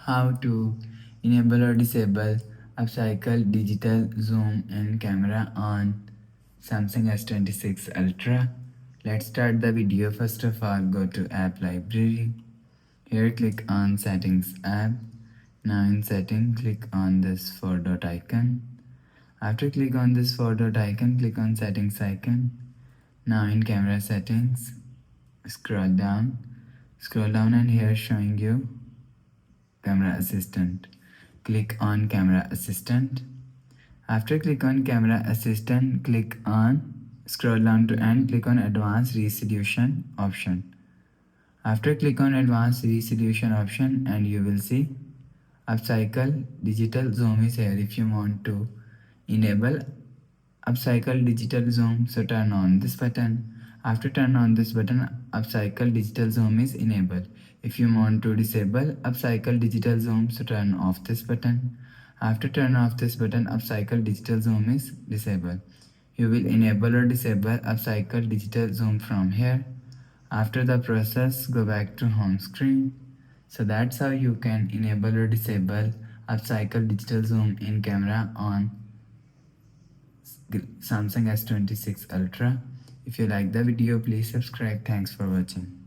how to enable or disable upcycle digital zoom in camera on Samsung S26 Ultra. Let's start the video. First of all, go to app library. Here click on settings app. Now in setting, click on this 4 dot icon. After click on this 4 dot icon, click on settings icon. Now in camera settings, scroll down and here showing you camera assistant. Click on camera assistant. After click on camera assistant, scroll down to end, click on advanced resolution option. After click on advanced resolution option and you will see upcycle digital zoom is here. If you want to enable upcycle digital zoom, so turn on this button. After turn on this button, upcycle digital zoom is enabled. If you want to disable upcycle digital zoom, so turn off this button. After turn off this button, upcycle digital zoom is disabled. You will enable or disable upcycle digital zoom from here. After the process, go back to home screen. So that's how you can enable or disable upcycle digital zoom in camera on Samsung S26 Ultra. If you like the video, please subscribe. Thanks for watching.